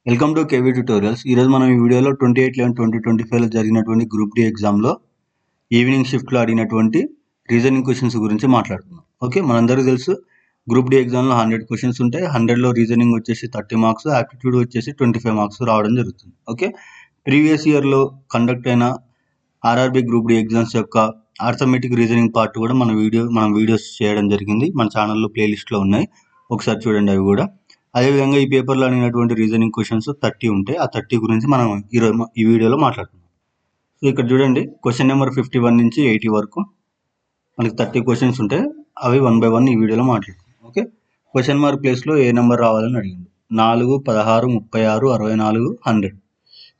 Welcome to KV tutorials. ఈరోజు మనం ఈ వీడియోలో 28/11/2025లో జరిగినటువంటి గ్రూప్ డి ఎగ్జామ్లో ఈవినింగ్ షిఫ్ట్లో అడిగినటువంటి రీజనింగ్ క్వశ్చన్స్ గురించి మాట్లాడుతున్నాం. ఓకే, మనందరికీ తెలుసు గ్రూప్ డి ఎగ్జామ్లో 100 క్వశ్చన్స్ ఉంటాయి. 100లో రీజనింగ్ వచ్చేసి 30 మార్క్స్, యాప్టిట్యూడ్ వచ్చేసి 25 మార్క్స్ రావడం జరుగుతుంది. ఓకే, ప్రీవియస్ ఇయర్లో కండక్ట్ అయిన ఆర్ఆర్బి గ్రూప్ డి ఎగ్జామ్స్ యొక్క ఆర్థమెటిక్ రీజనింగ్ పార్ట్ కూడా మనం వీడియోస్ చేయడం జరిగింది. మన ఛానల్లో ప్లేలిస్ట్లో ఉన్నాయి, ఒకసారి చూడండి అవి కూడా. అదేవిధంగా ఈ పేపర్లో అడిగినటువంటి రీజనింగ్ క్వశ్చన్స్ 30 ఉంటాయి. ఆ 30 గురించి మనం ఈరోజు ఈ వీడియోలో మాట్లాడుతున్నాం. సో ఇక్కడ చూడండి, క్వశ్చన్ నెంబర్ 51 నుంచి 80 వరకు మనకి 30 క్వశ్చన్స్ ఉంటాయి. అవి 1 by 1 ఈ వీడియోలో మాట్లాడుతున్నాం. ఓకే, క్వశ్చన్ మార్క్ ప్లేస్లో ఏ నెంబర్ రావాలని అడిగింది. 4, 16, 36, 64, 100.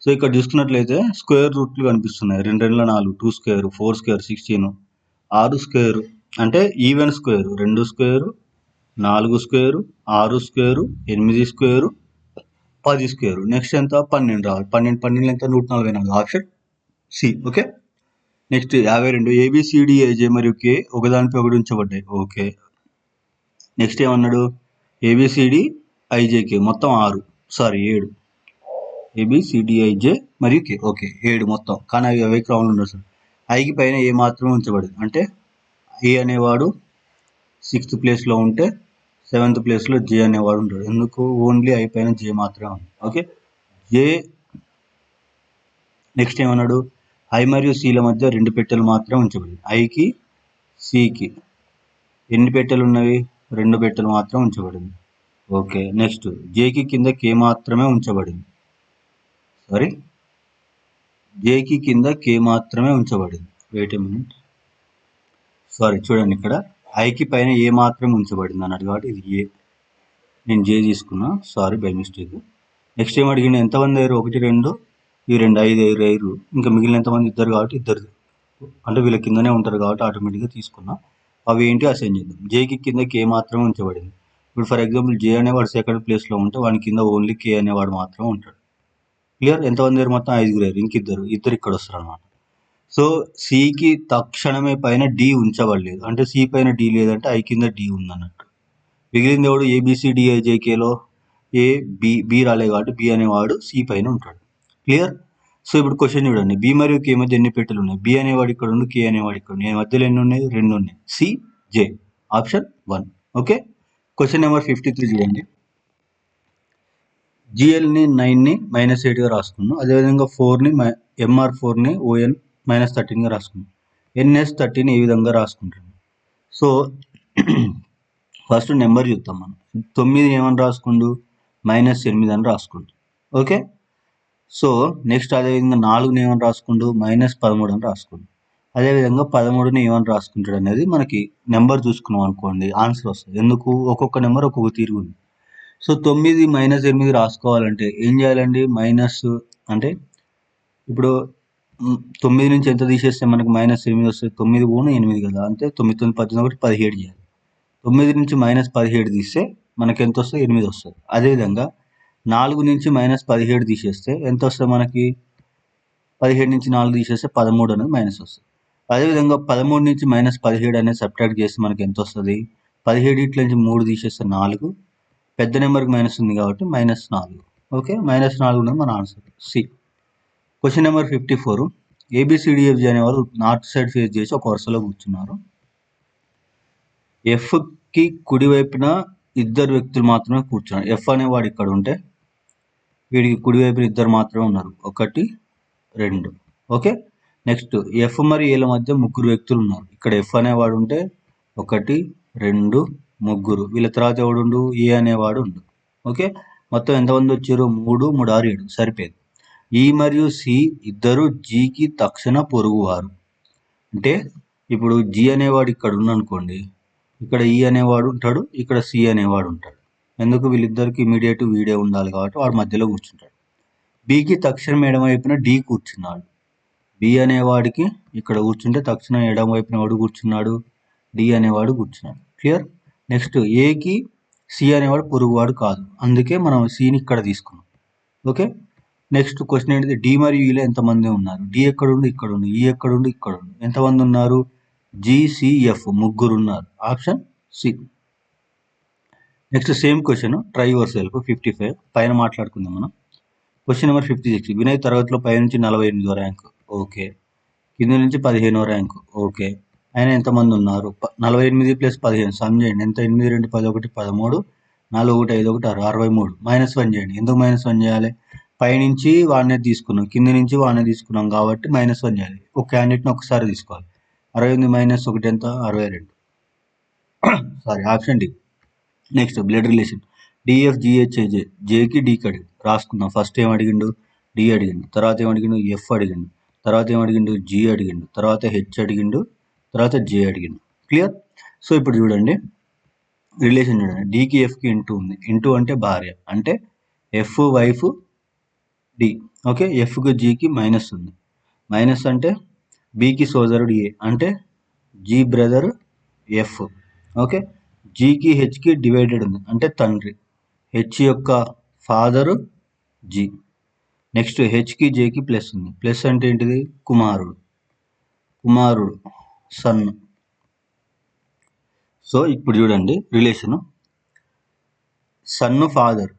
సో ఇక్కడ చూసుకున్నట్లయితే స్క్వేర్ రూట్లు కనిపిస్తున్నాయి. 2 2 4, 2 స్క్వేర్, 4 స్క్వేర్ 16, 6 స్క్వేర్ అంటే even square, 2 square, 4 square, 6 square, 8 square, 10 square. Next ఎంత? 12 రావాలి. 12 ఎంత? 144. Option C. Okay, next 52. ABCD AJ మరియు కే ఒకదానిపై ఒకటి ఉంచబడ్డాయి. ఓకే, నెక్స్ట్ ఏమన్నాడు? ఏబిసిడి ఐజేకే మొత్తం 7. ఏబిసిడిఐజే మరియు కే. ఓకే, 7 మొత్తం. కానీ అవి ఎవరికి రావాలి ఉండదు సార్. ఐకి పైన ఏ మాత్రమే ఉంచబడింది అంటే ఏ అనేవాడు 6th ప్లేస్లో ఉంటే 7th ప్లేస్లో జే అనేవాడు ఉంటాడు. ఎందుకు? ఓన్లీ ఐ పైన జే మాత్రమే ఉంది. ఓకే, జే. నెక్స్ట్ ఏమన్నాడు? ఐ మరియు సిల మధ్య 2 పెట్టెలు మాత్రమే ఉంచబడింది. ఐకి సికి ఎన్ని పెట్టెలు ఉన్నవి? 2 పెట్టెలు మాత్రం ఉంచబడింది. ఓకే, నెక్స్ట్ జేకి కింద కే మాత్రమే ఉంచబడింది. జేకి కింద కే మాత్రమే ఉంచబడింది. Wait a minute. చూడండి, ఇక్కడ ఐకి పైన ఏ మాత్రమే ఉంచబడింది అన్నట్టు, కాబట్టి ఇది ఏ. నేను జే తీసుకున్నా, బై మిస్టేక్. నెక్స్ట్ ఏం అడిగింది? ఎంతమంది అయ్యారు? 1 2 ఇవి 2 5 అయ్యారు. ఇంకా మిగిలిన ఎంతమంది? 2 కాబట్టి 2 అంటే వీళ్ళ కిందనే ఉంటారు కాబట్టి ఆటోమేటిక్గా తీసుకున్నా. అవి ఏంటి అసైన్ చేద్దాం. జేకి కింద కే మాత్రమే ఉంచబడింది. ఇప్పుడు ఫర్ ఎగ్జాంపుల్ జే అనేవాడు 2nd ప్లేస్లో ఉంటే వాడి కింద ఓన్లీ కే అనేవాడు మాత్రం ఉంటాడు. క్లియర్? ఎంతమంది అయ్యారు? మొత్తం 5 అయ్యారు. ఇద్దరు ఇక్కడ వస్తారు అనమాట. సో సికి తక్షణమే పైన డి ఉంచబడలేదు, అంటే సి పైన డి లేదంటే ఐ కింద డి ఉందన్నట్టు. మిగిలింది ఎవడు? ఏబిసిడిఐజేకేలో ఏ బి రాలే కాబట్టి బి అనేవాడు సి పైన ఉంటాడు. క్లియర్? సో ఇప్పుడు క్వశ్చన్ చూడండి, బి మరియు కే మధ్య ఎన్ని పెట్టెలు ఉన్నాయి? బి అనేవాడు ఇక్కడ ఉండి, కే అనేవాడు ఇక్కడ ఉంది. మధ్యలో ఎన్ని ఉన్నాయి? 2 ఉన్నాయి. సి జే. ఆప్షన్ 1. ఓకే, క్వశ్చన్ నెంబర్ 53 చూడండి. జిఎల్ని 9ని -8గా రాసుకున్నాం. అదేవిధంగా 4ని MR4ని ON -13గా రాసుకున్నాం. NS13 ఈ విధంగా రాసుకుంటాం. సో ఫస్ట్ నెంబర్ చూద్దాం మనం. 9 ఏమని రాసుకుండు? -8 అని రాసుకుండు. ఓకే, సో నెక్స్ట్ అదేవిధంగా 4ని ఏమని రాసుకుండు? -13 అని రాసుకుండు. అదేవిధంగా 13ని ఏమని రాసుకుంటాడు అనేది మనకి నెంబర్ చూసుకున్నాం అనుకోండి, ఆన్సర్ వస్తుంది. ఎందుకు? ఒక్కొక్క నెంబర్ ఒక్కొక్క తీరు ఉంది. సో 9 -8 రాసుకోవాలంటే ఏం చేయాలండి? మైనస్ అంటే ఇప్పుడు 9 నుంచి ఎంత తీసేస్తే మనకు -8 వస్తుంది? 9 పోను 8 కదా, అంటే 9 9 18 17 చేయాలి. 9 నుంచి -17 తీస్తే మనకి ఎంత వస్తుంది? 8 వస్తుంది. అదేవిధంగా 4 నుంచి -17 తీసేస్తే ఎంత వస్తుంది మనకి? 17 నుంచి 4 తీసేస్తే 13 అనేది మైనస్ వస్తుంది. అదేవిధంగా 13 నుంచి -17 అనేది సబ్ట్రాక్ట్ చేస్తే మనకి ఎంత వస్తుంది? 17 ఇట్ల నుంచి 3 తీసేస్తే 4, పెద్ద నెంబర్కి మైనస్ ఉంది కాబట్టి -4. ఓకే, -4 ఉన్నది మన answer C. Question number 54. A B C D F G అనేవారు నార్త్ సైడ్ ఫేస్ చేసి ఒక వరుసలో కూర్చున్నారు. ఎఫ్కి కుడివైపున 2 వ్యక్తులు మాత్రమే కూర్చున్నారు. ఎఫ్ అనేవాడు ఇక్కడ ఉంటే వీడికి కుడివైపున 2 మాత్రమే ఉన్నారు. 1 2. ఓకే, నెక్స్ట్ ఎఫ్ మరియు ఏల మధ్య 3 వ్యక్తులు ఉన్నారు. ఇక్కడ ఎఫ్ అనేవాడు ఉంటే 1 2 3. వీళ్ళ తర్వాత ఎవడు? ఏ అనేవాడు ఉండు. ఓకే, మొత్తం ఎంతమంది వచ్చారు? 3 3 6 7. సరిపోయింది. ఈ మరియు సి ఇద్దరు జీకి తక్షణ పొరుగువారు. అంటే ఇప్పుడు జి అనేవాడు ఇక్కడ ఉన్ననుకోండి, ఇక్కడ ఈ అనేవాడు ఉంటాడు, ఇక్కడ సి అనేవాడు ఉంటాడు. ఎందుకు? వీళ్ళిద్దరికి ఇమీడియట్ వీడే ఉండాలి కాబట్టి వాడు మధ్యలో కూర్చుంటాడు. బికి తక్షణం ఎడమ వైపున డి కూర్చున్నాడు. బి అనేవాడికి ఇక్కడ కూర్చుంటే తక్షణం ఎడమ వైపున ఎవడు కూర్చున్నాడు? డి అనేవాడు కూర్చున్నాడు. క్లియర్? నెక్స్ట్ ఏకి సి అనేవాడు పొరుగువాడు కాదు, అందుకే మనం సిని ఇక్కడ తీసుకున్నాం. ఓకే, నెక్స్ట్ క్వశ్చన్ ఏంటిది? డి మరియు ఈలో ఎంతమంది ఉన్నారు? డి ఎక్కడుండి? ఇక్కడ ఉంది. ఈ ఎక్కడుండి? ఇక్కడ ఉంది. ఎంతమంది ఉన్నారు? జిసిఎఫ్ 3 ఉన్నారు. Option C. Next same question, try yourself 55 పైన మాట్లాడుకుందాం మనం. Question number 56. వినయ్ తరగతిలో పై నుంచి 48వ ర్యాంకు. ఓకే. కింద నుంచి 15వ ర్యాంకు. ఓకే. ఆయన ఎంతమంది ఉన్నారు? 48 + 15 సమ్ చేయండి. ఎంత? 8, 2, 11, 13, 4, 1, 5, 1, 6, 63. -1 చేయండి. ఎందుకు -1 చేయాలి? పైనుంచి వాడినే తీసుకున్నాం, కింద నుంచి వాడినే తీసుకున్నాం కాబట్టి -1 చేయాలి. ఒక క్యాండిడేట్ని ఒకసారి తీసుకోవాలి. 68 - 1 ఎంత? 62. Sorry, option D. Next blood relation DFGHAJ. జేకి డీకి అడిగిండు, రాసుకుందాం. ఫస్ట్ ఏం అడిగిండు? డి అడిగిండు. తర్వాత ఏం అడిగిండు? ఎఫ్ అడిగిండు. తర్వాత ఏం అడిగిండు? జి అడిగిండు. తర్వాత హెచ్ అడిగిండు. తర్వాత జే అడిగిండు. క్లియర్? సో ఇప్పుడు చూడండి రిలేషన్ చూడండి. డికి ఎఫ్కి ఇంటూ ఉంది. ఇంటూ అంటే భార్య, అంటే ఎఫ్ వైఫ్ డి. ఓకే. ఎఫ్కి జీకి మైనస్ ఉంది. మైనస్ అంటే బికి సోదరుడు ఏ, అంటే జీ బ్రదర్ ఎఫ్. ఓకే. జీకి హెచ్కి డివైడెడ్ ఉంది, అంటే తండ్రి. హెచ్ యొక్క ఫాదరు జీ. నెక్స్ట్ హెచ్కి జేకి ప్లస్ ఉంది. ప్లస్ అంటే ఏంటిది? కుమారుడు. కుమారుడు సన్. సో ఇప్పుడు చూడండి రిలేషను. సన్ను father.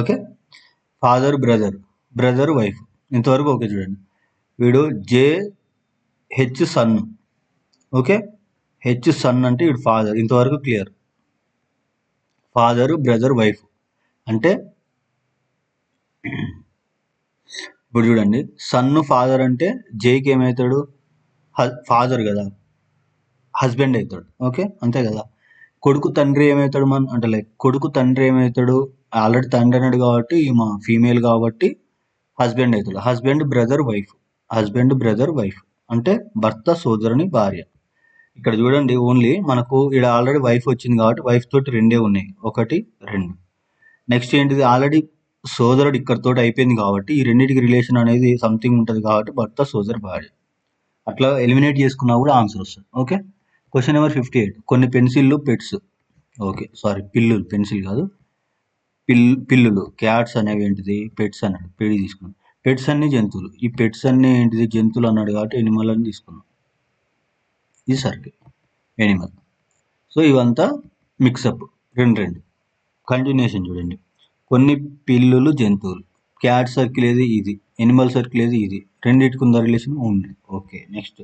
Okay. Father brother, brother wife. ఇంతవరకు ఓకే. చూడండి వీడు J H son. Okay. H son అంటే వీడు ఫాదర్. ఇంతవరకు క్లియర్. ఫాదరు బ్రదర్ వైఫ్ అంటే ఇప్పుడు చూడండి సన్ను ఫాదర్ అంటే జేకి ఏమవుతాడు? ఫాదర్ కదా, హస్బెండ్ అవుతాడు. ఓకే, అంతే కదా. కొడుకు తండ్రి ఏమవుతాడు? అంటే లైక్ కొడుకు తండ్రి ఏమవుతాడు? ఆల్రెడీ తండ్రి అన్నాడు కాబట్టి మా ఫీమేల్ కాబట్టి హస్బెండ్ అవుతాడు. Husband brother wife. Husband brother wife అంటే భర్త సోదరుని భార్య. ఇక్కడ చూడండి ఓన్లీ మనకు ఇక్కడ ఆల్రెడీ వైఫ్ వచ్చింది కాబట్టి వైఫ్ తోటి రెండే ఉన్నాయి, 1, 2. నెక్స్ట్ ఏంటిది? ఆల్రెడీ సోదరుడు ఇక్కడతోటి అయిపోయింది కాబట్టి ఈ రెండింటికి రిలేషన్ అనేది సంథింగ్ ఉంటుంది కాబట్టి భర్త సోదరు భార్య. అట్లా ఎలిమినేట్ చేసుకున్నా కూడా ఆన్సర్ వస్తుంది. ఓకే. Question number 58. కొన్ని పెన్సిళ్ళు పెట్స్. ఓకే, సారీ, పిల్లులు, పెన్సిల్ కాదు, పిల్లులు. క్యాట్స్ అనేవి ఏంటిది? పెట్స్ అన్నాడు. పేడి తీసుకున్నాం. పెట్స్ అన్ని జంతువులు. ఈ పెట్స్ అన్ని ఏంటిది? జంతువులు అన్నాడు కాబట్టి ఎనిమల్ అని తీసుకున్నాం. ఇది సర్కిల్ ఎనిమల్. సో ఇవంతా మిక్సప్, రెండు. కంటిన్యూషన్ చూడండి. కొన్ని పిల్లులు జంతువులు. క్యాట్ సర్కిల్ ఏది? ఇది. ఎనిమల్ సర్కిల్ ఏది? ఇది. రెండింటికి ఉందా రిలేషన్? ఉంది. ఓకే. నెక్స్ట్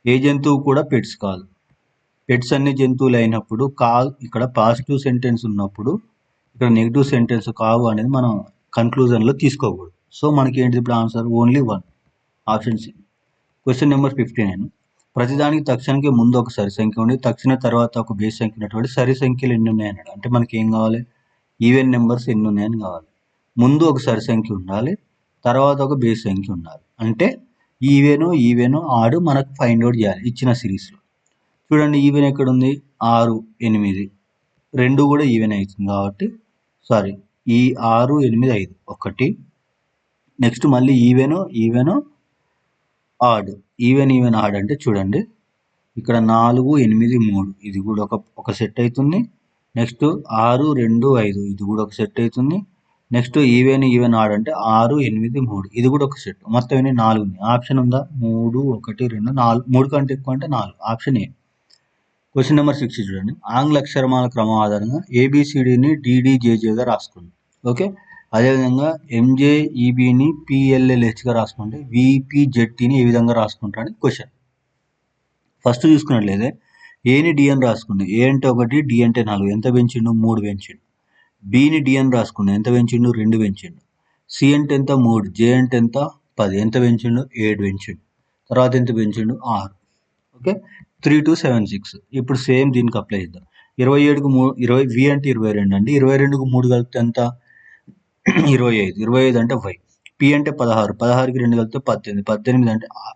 ఏ జంతువు కూడా పెట్స్ కాదు. పెట్స్ అన్ని జంతువులు అయినప్పుడు కాదు. ఇక్కడ పాజిటివ్ సెంటెన్స్ ఉన్నప్పుడు ఇక్కడ నెగిటివ్ సెంటెన్స్ కావు అనేది మనం కన్క్లూజన్లో తీసుకోకూడదు. సో మనకి ఏంటిది ఇప్పుడు answer? Only 1, option C. Question number 59. ప్రతిదానికి తక్షణకి ముందు ఒక సరి సంఖ్య ఉండి తక్షణ తర్వాత ఒక బేస్ సంఖ్య ఉన్నటువంటి సరి సంఖ్యలు ఎన్ని ఉన్నాయన్నాడు. అంటే మనకి ఏం కావాలి? ఈవెన్ నెంబర్స్ ఎన్ని ఉన్నాయని కావాలి. ముందు ఒక సరి సంఖ్య ఉండాలి, తర్వాత ఒక బేస్ సంఖ్య ఉండాలి. అంటే ఈవెను ఆడు మనకు ఫైండ్ అవుట్ చేయాలి ఇచ్చిన సిరీస్లో. చూడండి ఈవెన్ ఎక్కడ ఉంది? 6, 8, 2 కూడా ఈవెన్ అవుతుంది కాబట్టి సారీ, ఈ 6, 8, 5 1. నెక్స్ట్ మళ్ళీ ఈవెను ఆడ్. ఈవెన్ ఆడ్ అంటే చూడండి ఇక్కడ 4, 8, 3 ఇది కూడా ఒక సెట్ అవుతుంది. నెక్స్ట్ 6, 2, 5 ఇది కూడా ఒక సెట్ అవుతుంది. నెక్స్ట్ ఈవెన్ ఆడ్ అంటే 6, 8, 3 ఇది కూడా ఒక సెట్. మొత్తం ఎన్ని? 4 ఉంది. ఆప్షన్ ఉందా? 3, 1, 2, 4. 3 కంటే ఎక్కువ అంటే 4, ఆప్షన్ ఏ. క్వశ్చన్ నెంబర్ 60 చూడండి. ఆంగ్ల అక్షరమాల క్రమం ఆధారంగా ABCDని DDJJగా రాసుకోండి. ఓకే. అదేవిధంగా MJEBని PLLHగా రాసుకుంటే VPZTని ఏ విధంగా రాసుకుంటారని క్వశ్చన్. ఫస్ట్ చూసుకున్నట్లయితే ఏని డి అని రాసుకుంది. ఏ అంటే 1, డి అంటే 4. ఎంత పెంచిండు? 3 పెంచిండు. బిని డి అని రాసుకుంది. ఎంత పెంచిండు? 2 పెంచిండు. సి అంటే ఎంత? 3. జే అంటే ఎంత? 10. ఎంత పెంచిండు? 7 పెంచిండు. తర్వాత ఎంత పెంచిండు? 6. ఓకే. 3, 2, 7, 6. ఇప్పుడు సేమ్ దీనికి అప్లై చేద్దాం. 27కు 20, వి అంటే 22 అండి. 22కు 3 కలిపితే ఎంత? 25. 25 అంటే వై. పి అంటే 16. 16కి 2 కలిపితే 18. 18 అంటే 6.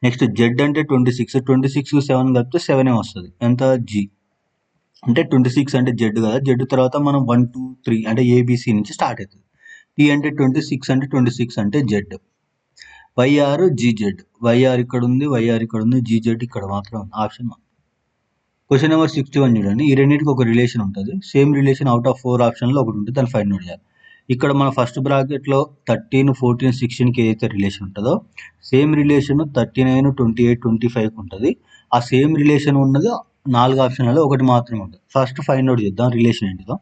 నెక్స్ట్ జెడ్ అంటే 26. 26కి 7 కలిపితే 7 వస్తుంది. ఎంత? జీ. అంటే 26 అంటే జెడ్ కదా. జెడ్ తర్వాత మనం 1, 2, 3 అంటే ఏబిసి నుంచి స్టార్ట్ అవుతుంది. టీ అంటే 26 అంటే 26 అంటే జెడ్. YR GZ. వైఆర్ ఇక్కడ ఉంది, వైఆర్ ఇక్కడ ఉంది, జీజెడ్ ఇక్కడ మాత్రం ఉంది. ఆప్షన్ 1. క్వశ్చన్ నెంబర్ 61 చూడండి. ఈ రెండింటికి ఒక రిలేషన్ ఉంటుంది. సేమ్ రిలేషన్ అవుట్ ఆఫ్ 4 ఆప్షన్లో ఒకటి ఉంటుంది, దాన్ని ఫైండ్ అవుట్ చేయాలి. ఇక్కడ మన ఫస్ట్ బ్రాకెట్లో 13, 14, 16కి ఏదైతే రిలేషన్ ఉంటుందో సేమ్ రిలేషన్ 39, 28, 25కి ఉంటుంది. ఆ సేమ్ రిలేషన్ ఉన్నది 4 ఆప్షన్లలో ఒకటి మాత్రమే ఉంటుంది. ఫస్ట్ ఫైండ్ అవుట్ చేద్దాం రిలేషన్ ఏంటిదో.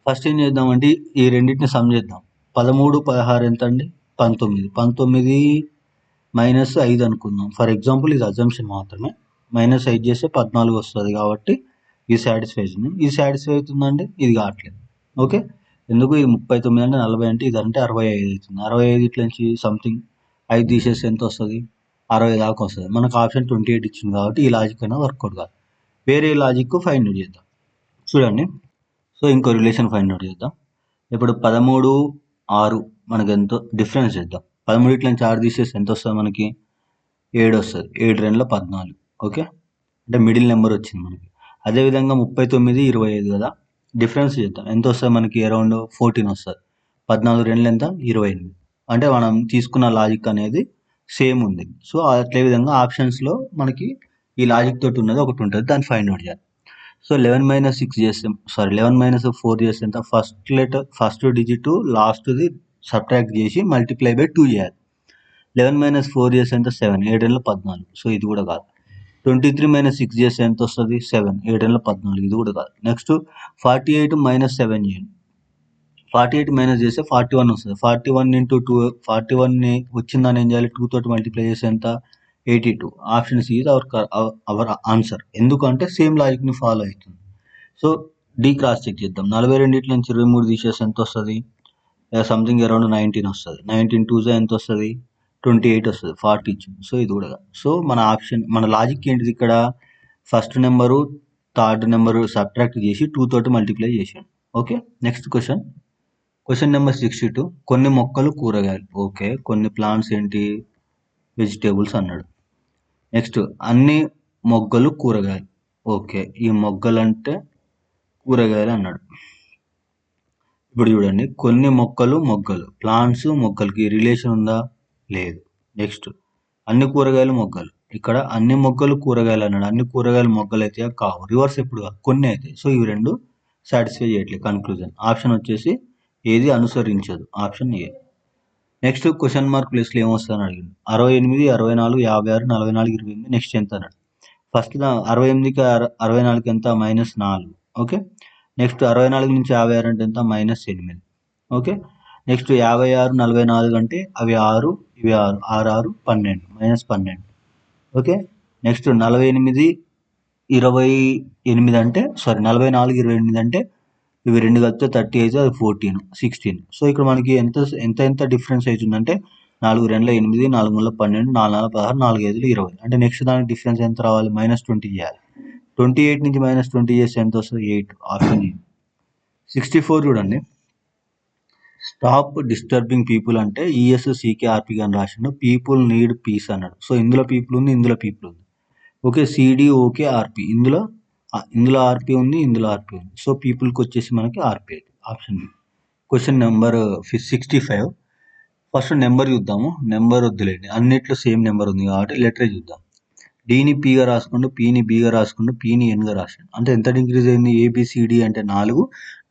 ఫస్ట్ ఏం చేద్దామంటే ఈ రెండింటిని సమ్ చేద్దాం. 13, 16 ఎంత అండి? 19. 19 మైనస్ 5 అనుకుందాం. ఫర్ ఎగ్జాంపుల్ ఇది అజంప్షన్ మాత్రమే. మైనస్ 5 చేస్తే 14 వస్తుంది కాబట్టి ఇది సాటిస్ఫై అవుతుంది. ఇది సాటిస్ఫై అవుతుందంటే ఇది కావట్లేదు. ఓకే, ఎందుకు? ఇది 39 అంటే 40 అంటే ఇది అంటే 65 అవుతుంది. 65 ఇట్ల నుంచి సంథింగ్ 5 తీసేస్తే ఎంత వస్తుంది? 60 దాకా వస్తుంది. మనకు ఆప్షన్ 28 ఇచ్చింది కాబట్టి ఈ లాజిక్ అయినా వర్కౌట్ కాదు. వేరే లాజిక్ ఫైండ్ అవుట్ చేద్దాం. చూడండి, సో ఇంకో రిలేషన్ ఫైండ్ అవుట్ చేద్దాం. ఇప్పుడు 13, 6 మనకు ఎంతో డిఫరెన్స్ చేద్దాం. 13 ఇట్ల నుంచి 6 తీసేస్తే ఎంత వస్తుంది మనకి? 7 వస్తుంది. 7 2 14. ఓకే, అంటే మిడిల్ నెంబర్ వచ్చింది మనకి. అదేవిధంగా 39, 25 కదా, డిఫరెన్స్ చేద్దాం. ఎంత వస్తుంది మనకి? అరౌండ్ 14 వస్తుంది. 14 2 ఎంత? 28. అంటే మనం తీసుకున్న లాజిక్ అనేది సేమ్ ఉంది. సో అట్లే విధంగా ఆప్షన్స్లో మనకి ఈ లాజిక్ తోటి ఉన్నది ఒకటి ఉంటుంది, దాన్ని ఫైండ్ అవుట్ చేయాలి. సో 11 - 6 చేస్తే 11 - 4 చేస్తే ఎంత? ఫస్ట్ డిజిట్ లాస్ట్ది సబ్ట్రాక్ట్ చేసి మల్టిప్లై బై 2 చేయాలి. 11 - 4 చేస్తే ఎంత? 7. 7 14. సో ఇది కూడా కాదు. 23 - 6 చేస్తే ఎంత వస్తుంది? 7. 7 14. ఇది కూడా కాదు. నెక్స్ట్ 48 - 7 చేయండి. 48 మైనస్ చేస్తే 41 వస్తుంది. 41 × 2, 41 వచ్చిందని ఏం చేయాలి? 2 తోటి మల్టిప్లై చేస్తే ఎంత? 82. Option C is our answer. ఎందుకంటే సేమ్ లాజిక్ని ఫాలో అవుతుంది. సో డి క్రాస్ చెక్ చేద్దాం. 42 నుంచి 23 తీసేస్తే ఎంత వస్తుంది? సంథింగ్ అరౌండ్ 19 వస్తుంది. 19 2 ఎంత వస్తుంది? 28 వస్తుంది. 40 ఇచ్చింది. సో ఇది కూడా. సో మన ఆప్షన్, మన లాజిక్ ఏంటిది ఇక్కడ? First number third number subtract చేసి 2 తోటి మల్టిప్లై చేసాను. Okay, next question number 62. కొన్ని మొక్కలు కూరగాయలు. ఓకే, కొన్ని ప్లాంట్స్ ఏంటి? వెజిటేబుల్స్ అన్నాడు. నెక్స్ట్ అన్ని మొగ్గలు కూరగాయలు. ఓకే, ఈ మొగ్గలు అంటే కూరగాయలు అన్నాడు. ఇప్పుడు చూడండి, కొన్ని మొక్కలు ప్లాంట్స్ మొక్కలకి రిలేషన్ ఉందా? లేదు. నెక్స్ట్ అన్ని కూరగాయలు మొగ్గలు. ఇక్కడ అన్ని మొగ్గలు కూరగాయలు అన్నాడు. అన్ని కూరగాయలు మొగ్గలు అయితే కావు. రివర్స్ ఎప్పుడు కాదు, కొన్ని అయితే. సో ఇవి రెండు సాటిస్ఫై చేయట్లేదు. కన్క్లూజన్ ఆప్షన్ వచ్చేసి ఏది అనుసరించదు, option A. Next question mark ప్లేస్లో ఏమొస్తుందని అడిగింది. 68, 64, 56, 44, 28. నెక్స్ట్ ఎంత అన్నాడు? ఫస్ట్ 68కి 64కి ఎంత? -4. ఓకే, నెక్స్ట్ 64 నుంచి 56 అంటే ఎంత? -8. ఓకే, నెక్స్ట్ 56, 44 అంటే అవి 6, ఇవి 6, 6, 6, 12, -12. ఓకే, నెక్స్ట్ 48, 28 అంటే 44, 28 అంటే ఇవి రెండు కలిపితే 30 అయితే అది 14, 16. సో ఇక్కడ మనకి ఎంత డిఫరెన్స్ అవుతుందంటే 4 2 8, 4 3 12, 4 4 16, 4 5 20. అంటే నెక్స్ట్ దానికి డిఫరెన్స్ ఎంత రావాలి? -20 చేయాలి. 28 నుంచి -20 చేస్తే ఎంత వస్తుంది? 8. Option A. 64 చూడండి. స్టాప్ డిస్టర్బింగ్ పీపుల్ అంటే ESCKRP అని రాసిండు. పీపుల్ నీడ్ పీస్ అన్నాడు. సో ఇందులో పీపుల్ ఉంది, ఇందులో పీపుల్ ఉంది. Okay, CDOKRP. ఇందులో ఆర్పీ ఉంది, ఇందులో ఆర్పీ ఉంది. సో పీపుల్కి వచ్చేసి మనకి R P. Option B. Question number 65. First number చూద్దాము. నెంబర్ వద్దులేండి, అన్నిట్లో సేమ్ నెంబర్ ఉంది కాబట్టి లెటరే చూద్దాం. డీని పీగా రాసుకుంటూ, పీని బీగా రాసుకుంటూ, పీని ఎన్గా రాసాడు. అంటే ఎంత ఇంక్రీజ్ అయింది? ABCD అంటే 4,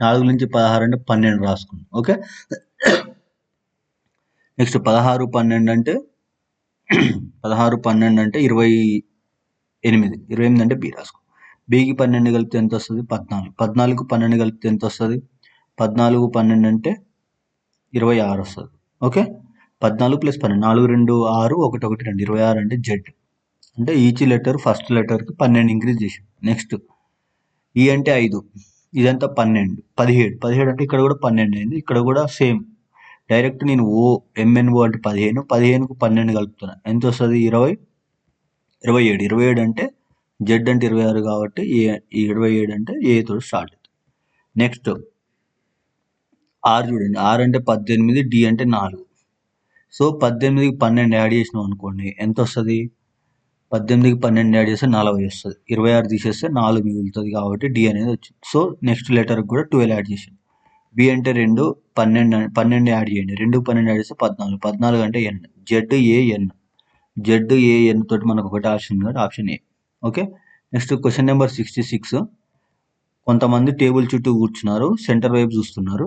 4 నుంచి 16 అంటే 12 రాసుకుంది. ఓకే, నెక్స్ట్ 16, 12 అంటే 16, 12 అంటే 28. 28 అంటే బి రాసుకో. బికి 12 కలిపితే ఎంత వస్తుంది? 14. 14కు 12 కలిపితే ఎంత వస్తుంది? 14, 12 అంటే 26 వస్తుంది. ఓకే, 14 + 12, 4 2 6, 1 1 2, 26 అంటే జెడ్. అంటే ఈచ్ లెటర్ ఫస్ట్ లెటర్కి 12 ఇంక్రీజ్ చేసి. నెక్స్ట్ ఈ అంటే 5, ఇదంతా 12, 17 అంటే ఇక్కడ కూడా 12 అయింది. ఇక్కడ కూడా సేమ్. డైరెక్ట్ నేను MNO అంటే 15, 15కు 12 కలుపుతున్నా. ఎంత వస్తుంది? 27. 27 అంటే జెడ్ అంటే 26 కాబట్టి 27 అంటే ఏ తోటి స్టార్ట్ అవుతుంది. నెక్స్ట్ ఆర్ చూడండి. ఆర్ అంటే 18, డి అంటే 4. సో 18కి 12 యాడ్ చేసినాం అనుకోండి, ఎంత వస్తుంది? 18కి 12 యాడ్ చేస్తే 40 వస్తుంది. 26 తీసేస్తే 4 మిగులుతుంది కాబట్టి డి అనేది వచ్చింది. సో నెక్స్ట్ లెటర్కి కూడా 12 యాడ్ చేసింది. బి అంటే 2, 12 యాడ్ చేయండి. 2, 12 యాడ్ చేస్తే 14. 14 అంటే ఎన్. ZAN తోటి మనకు ఒకటి ఆప్షన్ ఉంది, option A. Okay, next question number 66. కొంతమంది టేబుల్ చుట్టూ కూర్చున్నారు, సెంటర్ వైపు చూస్తున్నారు.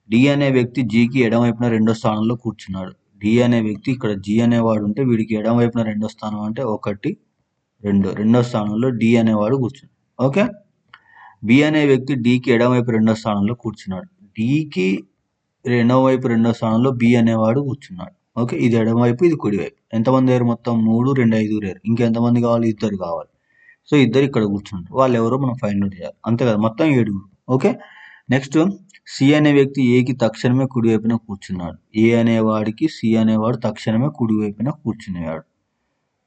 డి అనే వ్యక్తి జీకి ఎడమవైపున రెండో స్థానంలో కూర్చున్నాడు. డి అనే వ్యక్తి, ఇక్కడ జి అనేవాడు ఉంటే వీడికి ఎడమవైపున రెండో స్థానం అంటే 1, 2 రెండో స్థానంలో డి అనేవాడు కూర్చున్నాడు. ఓకే, బి అనే వ్యక్తి డికి ఎడమవైపు రెండో స్థానంలో కూర్చున్నాడు. డికి రెండో స్థానంలో బి అనేవాడు కూర్చున్నాడు. ఓకే, ఇది ఎడమవైపు, ఇది కుడివైపు. ఎంతమంది అయ్యారు మొత్తం? 3, 2, 5 అయ్యారు. ఇంకెంతమంది కావాలి? 2 కావాలి. సో ఇద్దరు ఇక్కడ కూర్చుంటారు. వాళ్ళు ఎవరో మనం ఫైండ్ అవుట్ చేయాలి. అంతే కదా, మొత్తం 7. ఓకే, నెక్స్ట్ సి అనే వ్యక్తి ఏకి తక్షణమే కుడివైపున కూర్చున్నాడు. ఏ అనేవాడికి సి అనేవాడు తక్షణమే కుడివైపున కూర్చునేవాడు.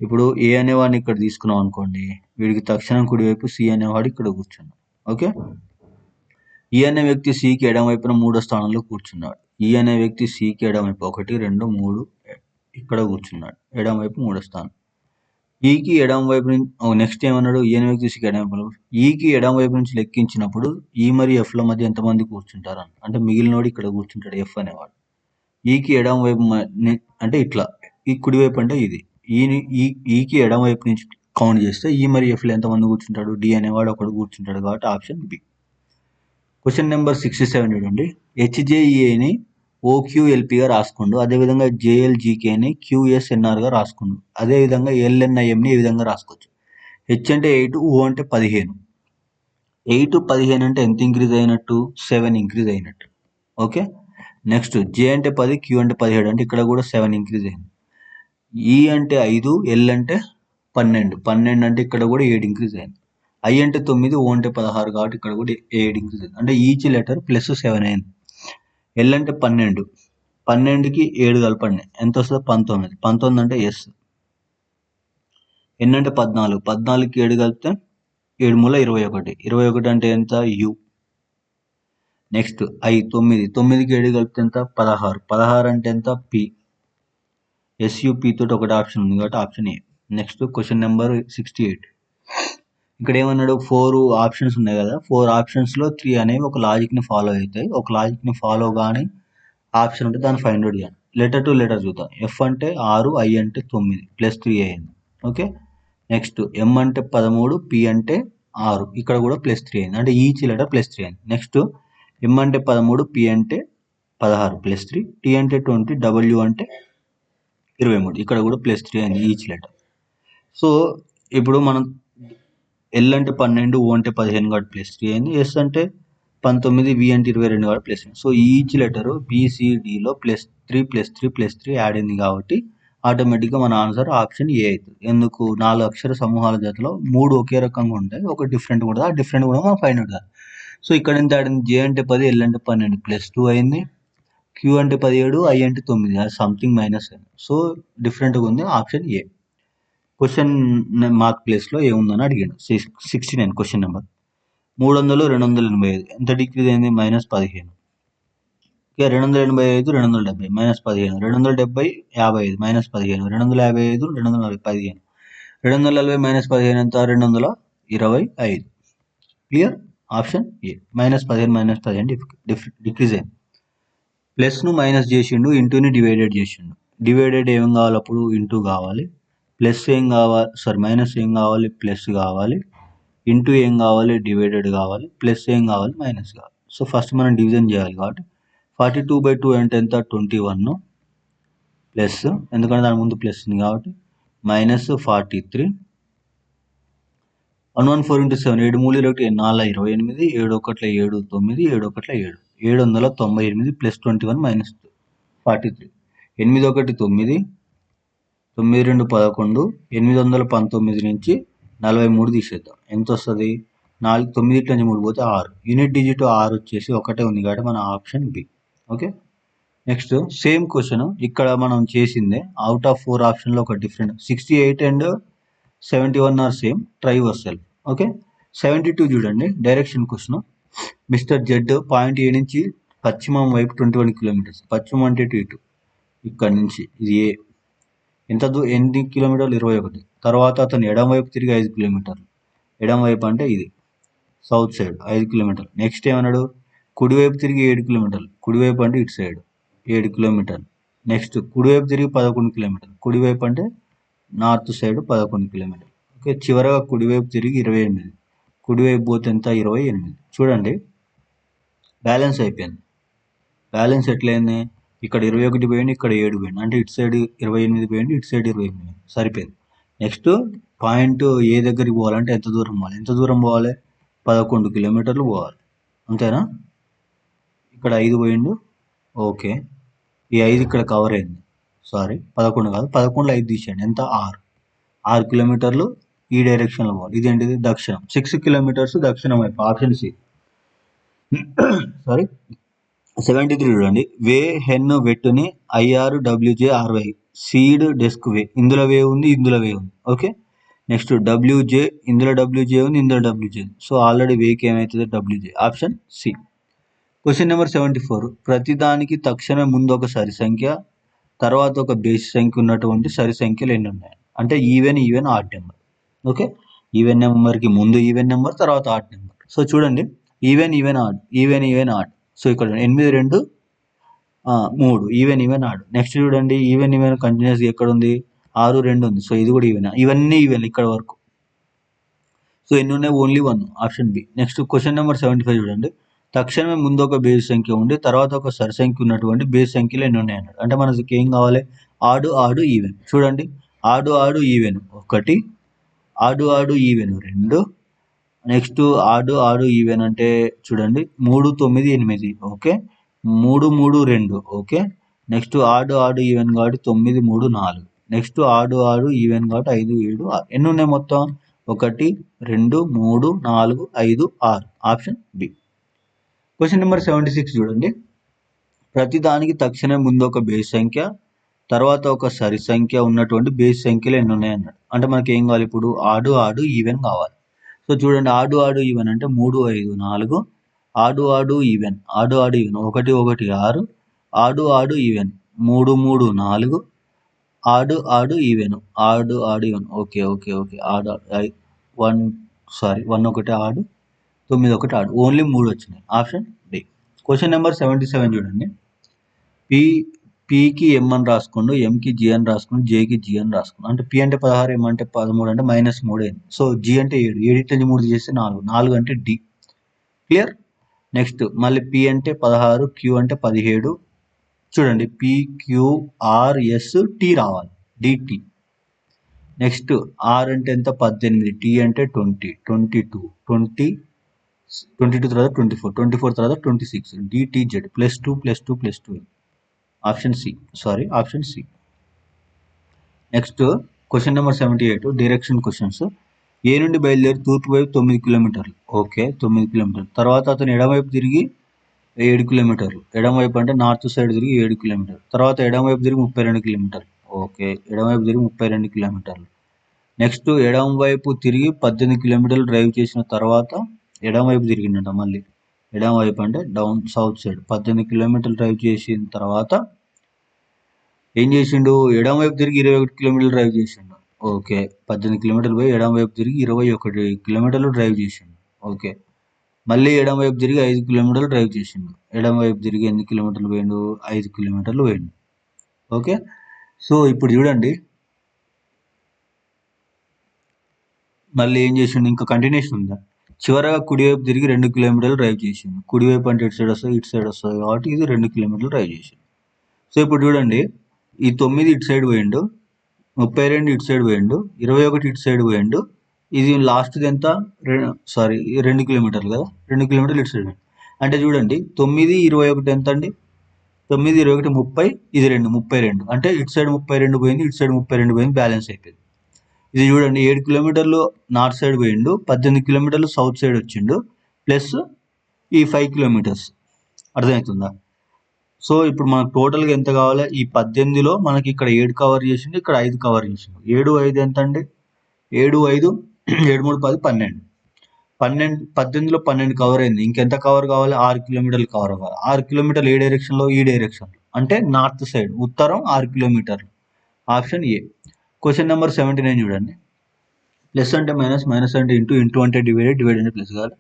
ఇప్పుడు ఏ అనేవాడిని ఇక్కడ తీసుకున్నాం అనుకోండి, వీడికి తక్షణం కుడివైపు సి అనేవాడు ఇక్కడ కూర్చున్నాడు. ఓకే, ఈ అనే వ్యక్తి సికి ఎడమవైపున 3వ స్థానంలో కూర్చున్నాడు. ఈ అనే వ్యక్తి సికి ఎడమవైపు 1, 2, 3 ఇక్కడ కూర్చున్నాడు. ఎడమవైపు 3వ స్థానం. ఈకి ఎడమవైపు నుంచి నెక్స్ట్ ఏమన్నాడు? ఈ అనే వ్యక్తి సికి ఎడమవైపు, ఈకి ఎడమవైపు నుంచి లెక్కించినప్పుడు ఈ మరియు ఎఫ్ల మధ్య ఎంతమంది కూర్చుంటారు అంటే మిగిలినోడు ఇక్కడ కూర్చుంటాడు, ఎఫ్ అనేవాడు. ఈకి ఎడమవైపు అంటే ఇట్లా, ఈ కుడివైపు అంటే ఇది. ఈకి ఎడమవైపు నుంచి కౌంట్ చేస్తే ఈ మరియు ఎఫ్లో ఎంతమంది కూర్చుంటాడు? డి అనేవాడు ఒకడు కూర్చుంటాడు, కాబట్టి ఆప్షన్ బి. క్వశ్చన్ నెంబర్ 67 చూడండి. హెచ్జేఈఏని ఓక్యూఎల్పిగా రాసుకోండు. అదేవిధంగా జేఎల్జీకేని క్యూఎస్ఎన్ఆర్గా రాసుకోండు. అదేవిధంగా ఎల్ఎన్ఐఎంని ఈ విధంగా రాసుకోవచ్చు. హెచ్ అంటే 8, ఓ అంటే 15. 8, 15 అంటే ఎంత ఇంక్రీజ్ అయినట్టు? 7 ఇంక్రీజ్ అయినట్టు. ఓకే, నెక్స్ట్ జే అంటే 10, క్యూ అంటే 17 అంటే ఇక్కడ కూడా 7 ఇంక్రీజ్ అయింది. ఈ అంటే 5, ఎల్ అంటే 12. 12 అంటే ఇక్కడ కూడా 7 ఇంక్రీజ్ అయింది. ఐ అంటే 9, ఓ అంటే 16 కాబట్టి ఇక్కడ కూడా 7 ఇంక్రీజ్ అయింది. అంటే ఈచ్ లెటర్ +7 అయింది. ఎల్ అంటే 12, 12కి 7 కలపండి ఎంత వస్తుంది? 19. 19 అంటే ఎస్. ఎన్ అంటే 14, 14కి 7 కలిపితే 7 మూల 21. 21 అంటే ఎంత? యు. నెక్స్ట్ ఐ 9, 9కి 7 కలిపితే ఎంత? 16, 16 అంటే ఎంత? పి. ఎస్యుపి తోటి ఒకటి ఆప్షన్ ఉంది కాబట్టి option A. Next question number 68. ఇక్కడ ఏమన్నాడు? 4 ఆప్షన్స్ ఉన్నాయి కదా, 4 ఆప్షన్స్లో 3 అనేవి ఒక లాజిక్ని ఫాలో అవుతాయి. ఒక లాజిక్ని ఫాలో కానీ ఆప్షన్ ఉంటే దాన్ని ఫైండ్ అవుట్ చేయాలి. లెటర్ టు లెటర్ చూద్దాం. ఎఫ్ అంటే 6, ఐ అంటే 9, +3 అయింది. ఓకే, నెక్స్ట్ ఎం అంటే 13, పి అంటే 6, ఇక్కడ కూడా +3 అయింది. అంటే ఈచ్ లెటర్ +3 అయింది. నెక్స్ట్ ఎం అంటే 13, పి అంటే 16 +3, టీ అంటే 20, డబ్ల్యూ అంటే 23, ఇక్కడ కూడా +3 అయింది ఈచ్ లెటర్. సో ఇప్పుడు మనం ఎల్ అంటే 12, ఓ అంటే 15 కాబట్టి +3 అయింది. ఎస్ అంటే 19, వి అంటే 22 కాబట్టి +3. సో ఈచ్ లెటర్ బిసిడిలో +3 +3 +3 యాడ్ అయింది కాబట్టి ఆటోమేటిక్గా మన ఆన్సర్ ఆప్షన్ ఏ అవుతుంది. ఎందుకు? 4 అక్షర సమూహాల జతలో 3 ఒకే రకంగా ఉంటాయి, ఒక డిఫరెంట్ కూడా. ఆ డిఫరెంట్ కూడా మనం ఫైండ్ అవుట్ చేయాలి. సో ఇక్కడ ఎంత ఆడింది? జే అంటే 10, ఎల్ అంటే 12 +2 అయింది. క్యూ అంటే 17, ఐ అంటే 9, అది సంథింగ్ మైనస్ అయింది. సో డిఫరెంట్గా ఉంది, ఆప్షన్ ఏ. క్వశ్చన్ మార్క్ ప్లేస్లో ఏముందని అడిగాడు. 69 క్వశ్చన్ నెంబర్. 300, 285 ఎంత డిక్రీజ్ అయింది? -15. ఇక 285, 270 -15. 270, 55 -15. 255, 240 15. 240 -15 ఎంత? 225. క్లియర్? Option A. -15 -15 డిక్రీజ్ అయింది. ప్లస్ను మైనస్ చేసిండు, ఇంటూని డివైడెడ్ చేసిండు. డివైడెడ్ ఏం కావాలి అప్పుడు? ఇంటూ కావాలి. ప్లస్ ఏం కావాలి? మైనస్ ఏం కావాలి? ప్లస్ కావాలి. ఇంటూ ఏం కావాలి? డివైడెడ్ కావాలి. ప్లస్ ఏం కావాలి? మైనస్ కావాలి. సో ఫస్ట్ మనం డివిజన్ చేయాలి కాబట్టి 42/2 అంటే ఎంత? 21 ప్లస్, ఎందుకంటే దాని ముందు ప్లస్ ఉంది కాబట్టి -43. 114 × 7 7 3 1 4 28, 7 1 7 9, 7 1 7 798 + 21 - 43. 8 1 9, 9 2 11, 819 నుంచి 43 తీసేద్దాం. ఎంత వస్తుంది? 9 నుంచి 3 పోతే 6. యూనిట్ డిజిట్ 6 వచ్చేసి ఒకటే ఉంది కాబట్టి మన option B. Okay, next same question ఇక్కడ మనం చేసిందే. అవుట్ ఆఫ్ 4 ఆప్షన్లో ఒక different. 68 and 71 are same, try yourself. Okay, 72 చూడండి. Direction question. Mister Z point A నుంచి పశ్చిమం వైపు 21 కిలోమీటర్స్. పశ్చిమం అంటే ఇటు, ఇక్కడ నుంచి ఇది ఏ. ఎన్ని కిలోమీటర్లు? 21. తర్వాత అతను ఎడమ వైపు తిరిగి 5 కిలోమీటర్లు. ఎడమ వైపు అంటే ఇది సౌత్ సైడ్ 5 కిలోమీటర్లు. నెక్స్ట్ ఏమన్నాడు? కుడివైపు తిరిగి 7 కిలోమీటర్లు. కుడివైపు అంటే ఇటు సైడ్ 7 కిలోమీటర్లు. నెక్స్ట్ కుడివైపు తిరిగి 11 కిలోమీటర్లు. కుడివైపు అంటే నార్త్ సైడ్ 11 కిలోమీటర్లు. ఓకే, చివరగా కుడివైపు తిరిగి 28. కుడివైపు పోతే ఎంత? 28. చూడండి, బ్యాలెన్స్ అయిపోయింది. బ్యాలెన్స్ ఎట్లయింది? ఇక్కడ 21 పోయింది, ఇక్కడ 7 పోయింది. అంటే ఇటు సైడ్ 28 పోయింది, ఇటు సైడ్ 28 సరిపోయింది. నెక్స్ట్ పాయింట్ ఏ దగ్గరికి పోవాలంటే ఎంత దూరం పోవాలి? ఎంత దూరం పోవాలి? 11 కిలోమీటర్లు పోవాలి, అంతేనా? ఇక్కడ 5 పోయిండు, ఓకే. ఈ 5 ఇక్కడ కవర్ అయింది, సారీ 11 కాదు, 11లో 5 తీసేయండి, ఎంత? 6 కిలోమీటర్లు ఈ డైరెక్షన్లో పోవాలి. ఇదేంటిది? దక్షిణం. 6 కిలోమీటర్స్ దక్షిణం వైపు, ఆప్షన్ సి. సారీ 73 చూడండి. వే హెన్ వెట్టుని IRWJ60 సీడ్ డెస్క్ వే. ఇందులో వే ఉంది, ఇందులో వే ఉంది, ఓకే. నెక్స్ట్ WJ, ఇందులో WJ ఉంది, ఇందులో WJ ఉంది. సో ఆల్రెడీ వేకి ఏమవుతుంది? WJ, option C. Question number 74. ప్రతిదానికి తక్షణమే ముందు ఒక సరి సంఖ్య, తర్వాత ఒక బేసి సంఖ్య ఉన్నటువంటి సరి సంఖ్యలు ఎన్ని ఉన్నాయి? అంటే even odd number, okay. Even నెంబర్కి ముందు ఈవెన్ నెంబర్, తర్వాత ఆడ్ నెంబర్. సో చూడండి, ఈవెన్ ఆడ్. సో ఇక్కడ 8 2 3 ఈవెన్ ఆడ్. నెక్స్ట్ చూడండి, ఈవెన్ కంటిన్యూస్ ఎక్కడ ఉంది? 6 2 ఉంది. సో ఇది కూడా ఈవెన్. ఇవన్నీ ఈవెన్ ఇక్కడ వరకు. సో ఎన్ని ఉన్నాయి? Only 1, option B. Next question number 75 చూడండి. తక్షణమే ముందు ఒక బేస్ సంఖ్య ఉండి తర్వాత ఒక సరి సంఖ్య ఉన్నటువంటి బేస్ సంఖ్యలు ఎన్ని ఉన్నాయి అన్నాడు. అంటే మనకి ఏం కావాలి? ఆడు ఈవెన్. చూడండి, ఆడు ఈవెన్ 1, ఆడు ఈవెన్ 2. నెక్స్ట్ ఆడు ఈవెన్ అంటే చూడండి 3 9 8, ఓకే. 3 3 2, ఓకే. నెక్స్ట్ ఆడు ఈవెన్ కాబట్టి 9 3 4. నెక్స్ట్ ఆడు ఈవెన్ కాబట్టి 5 7 6. ఎన్ని ఉన్నాయి మొత్తం? 1 2 3 4 5 6, ఆప్షన్ బి. క్వశ్చన్ నెంబర్ 76 చూడండి. ప్రతి దానికి తక్షణమే ముందు ఒక బేస్ సంఖ్య, తర్వాత ఒక సరి సంఖ్య ఉన్నటువంటి బేస్ సంఖ్యలు ఎన్ని ఉన్నాయి అన్నాడు. అంటే మనకి ఏం కావాలి ఇప్పుడు? ఆడు ఈవెన్ కావాలి. సో చూడండి, ఆడు ఈవెన్ అంటే 3 5 4. ఆడు ఈవెన్ 1 1 6. ఆడు ఈవెన్ 3 3 4. ఆడు ఈవెన్ ఓకే. ఆడు 1 1 ఆడు 9 1 ఆడు. ఓన్లీ 3 వచ్చినాయి, ఆప్షన్ డి. క్వశ్చన్ నెంబర్ 77 చూడండి. పికి ఎం అని రాసుకోండు, ఎంకి జి అని రాసుకోండి, జేకి జి అని రాసుకోండి. అంటే పి అంటే 16, ఎం అంటే 13 అంటే -3 అయింది. సో జి అంటే 7, 7 3 చేస్తే 4, 4 అంటే డి. క్లియర్? నెక్స్ట్ మళ్ళీ పి అంటే 16, క్యూ అంటే 17. చూడండి, PQRST రావాలి, డిటి. నెక్స్ట్ ఆర్ అంటే ఎంత? 18, టీ అంటే 20 22 తర్వాత 24 తర్వాత 26, DTZ +2 option C. Next question number 78 direction questions. A నుండి బయలుదేరి తూర్పు వైపు 9 కిలోమీటర్లు, ఓకే. 9 కిలోమీటర్లు. తర్వాత అతను ఎడమవైపు తిరిగి 7 కిలోమీటర్లు. ఎడమవైపు అంటే నార్త్ సైడ్ తిరిగి 7 కిలోమీటర్లు. తర్వాత ఎడమవైపు తిరిగి 32 కిలోమీటర్లు, ఓకే. ఎడమవైపు తిరిగి 32 కిలోమీటర్లు. నెక్స్ట్ ఎడమవైపు తిరిగి 18 కిలోమీటర్లు డ్రైవ్ చేసిన తర్వాత ఎడమవైపు తిరిగిందంట. మళ్ళీ ఎడమవైపు అంటే డౌన్ సౌత్ సైడ్ 18 కిలోమీటర్లు డ్రైవ్ చేసిన తర్వాత ఏం చేసిండు? ఎడమవైపు తిరిగి 21 కిలోమీటర్లు డ్రైవ్ చేసిండు, ఓకే. 18 కిలోమీటర్లు పోయి ఎడమవైపు తిరిగి 21 కిలోమీటర్లు డ్రైవ్ చేసిండు, ఓకే. మళ్ళీ ఎడమవైపు తిరిగి 5 కిలోమీటర్లు డ్రైవ్ చేసిండు. ఎడమవైపు తిరిగి ఎన్ని కిలోమీటర్లు పోయిండు? 5 కిలోమీటర్లు పోయిండు, ఓకే. సో ఇప్పుడు చూడండి, మళ్ళీ ఏం చేసిండు? ఇంకా కంటిన్యూషన్ ఉందా? చివరగా కుడివైపు తిరిగి 2 కిలోమీటర్లు డ్రైవ్ చేసిండు. కుడివైపు అంటే ఇటు సైడ్ వస్తుంది కాబట్టి ఇది 2 కిలోమీటర్లు డ్రైవ్ చేసిండు. సో ఇప్పుడు చూడండి, ఈ 9 ఇటు సైడ్ పోయిండు, 32 ఇటు సైడ్ పోయిండు, 21 ఇటు సైడ్ పోయిండు. ఇది లాస్ట్ది ఎంత? 2 కిలోమీటర్లు కదా, 2 కిలోమీటర్లు ఇటు సైడ్. అంటే చూడండి 9 21 ఎంత అండి? 9 21 30, ఇది 2 32. అంటే ఇటు సైడ్ 32 పోయింది, ఇటు సైడ్ 32 పోయింది, బ్యాలెన్స్ అయిపోయింది. ఇది చూడండి 7 కిలోమీటర్లు నార్త్ సైడ్ పోయిండు, 18 కిలోమీటర్లు సౌత్ సైడ్ వచ్చిండు, ప్లస్ ఈ 5 కిలోమీటర్స్. అర్థమవుతుందా? సో ఇప్పుడు మనకు టోటల్గా ఎంత కావాలి? ఈ 18లో మనకి ఇక్కడ 7 కవర్ చేసిండు, ఇక్కడ 5 కవర్ చేసిండు. 7 5 ఎంత అండి? 7 5 7 3 10 12. 18లో 12 కవర్ అయింది. ఇంకెంత కవర్ కావాలి? 6 కిలోమీటర్లు కవర్ అవ్వాలి. 6 కిలోమీటర్లు ఏ డైరెక్షన్లో? ఈ డైరెక్షన్, అంటే నార్త్ సైడ్, ఉత్తరం 6 కిలోమీటర్లు, ఆప్షన్ ఏ. క్వశ్చన్ నెంబర్ 79 చూడండి. ప్లస్ అంటే మైనస్, మైనస్ అంటే ఇంటూ అంటే డివైడెడ్ అంటే ప్లస్ కాదు.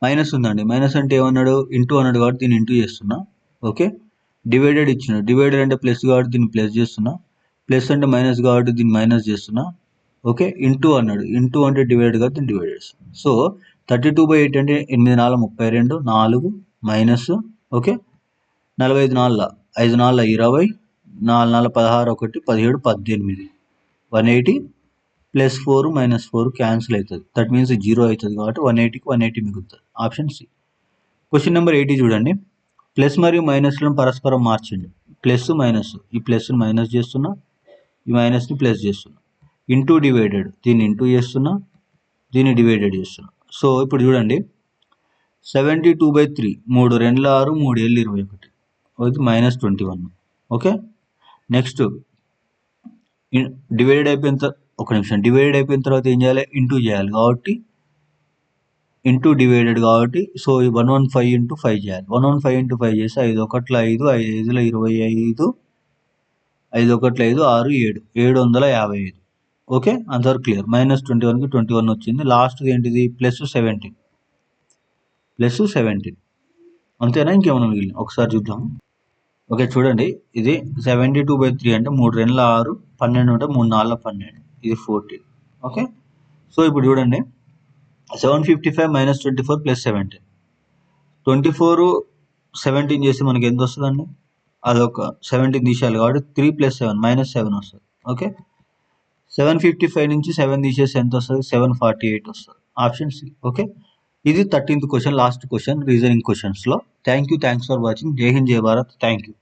మైనస్ ఉందండి, మైనస్ అంటే ఏమన్నాడు? ఇంటూ అన్నాడు కాబట్టి దీన్ని ఇంటూ చేస్తున్నా, ఓకే. డివైడెడ్ ఇచ్చిన, డివైడెడ్ అంటే ప్లస్ కాబట్టి దీన్ని ప్లస్ చేస్తున్నా, ప్లస్ అంటే మైనస్ కాబట్టి దీన్ని మైనస్ చేస్తున్నా, ఓకే. ఇంటూ అన్నాడు, ఇంటూ అంటే డివైడెడ్ కాబట్టి దీన్ని డివైడ్ చేస్తున్నా. సో 32/8 అంటే 8 4 32, 4 మైనస్, ఓకే. 45 4 5 4 20, 4 4 16 1 17 18, 180 +4 -4 క్యాన్సిల్ అవుతుంది. దట్ మీన్స్ 0 అవుతుంది కాబట్టి 180కి 180 మిగులుతుంది. Option C. క్వశ్చన్ నెంబర్ 80 చూడండి. ప్లస్ మరియు మైనస్లను పరస్పరం మార్చండి. ప్లస్ మైనస్, ఈ ప్లస్ని మైనస్ చేస్తున్నా, ఈ మైనస్ని ప్లస్ చేస్తున్నా. ఇంటూ డివైడెడ్, దీన్ని ఇంటూ చేస్తున్నా, దీన్ని డివైడెడ్ చేస్తున్నా. సో ఇప్పుడు చూడండి, 72/3 3 2 6 3 7 21, ఇది -21. ఓకే, నెక్స్ట్ డివైడెడ్ అయిపోయిన డివైడెడ్ అయిపోయిన తర్వాత ఏం చేయాలి? ఇంటూ చేయాలి కాబట్టి ఇంటూ డివైడెడ్ కాబట్టి సో 115 × 5 చేయాలి. 115 × 5 చేసి 5 1 5, 5 5 25, 5 1 5 6 7 755. ఓకే, అంతవరకు క్లియర్. -21కి 21 వచ్చింది. లాస్ట్ ఏంటిది? +17. అంతేనా, ఇంకేమైనా మిగిలింది? ఒకసారి చూద్దాం. ఓకే చూడండి, ఇది 72/3 అంటే 3 2 6, 12 ఉంటే 3 4 12, ఇది 14. ఓకే, సో ఇప్పుడు చూడండి, 755 - 24 + 17. 24 17 చేసి మనకి ఎంత వస్తుందండి? అదొక 17 తీసేయాలి కాబట్టి 3 + 7 -7 వస్తుంది. ఓకే, 755 నుంచి 7 తీసేసి ఎంత వస్తుంది? 748 వస్తుంది. Option C. ఓకే, ఇది 13th question, last question reasoning క్వశ్చన్స్లో. Thanks for watching. జై హింద్, జై భారత్. Thank you.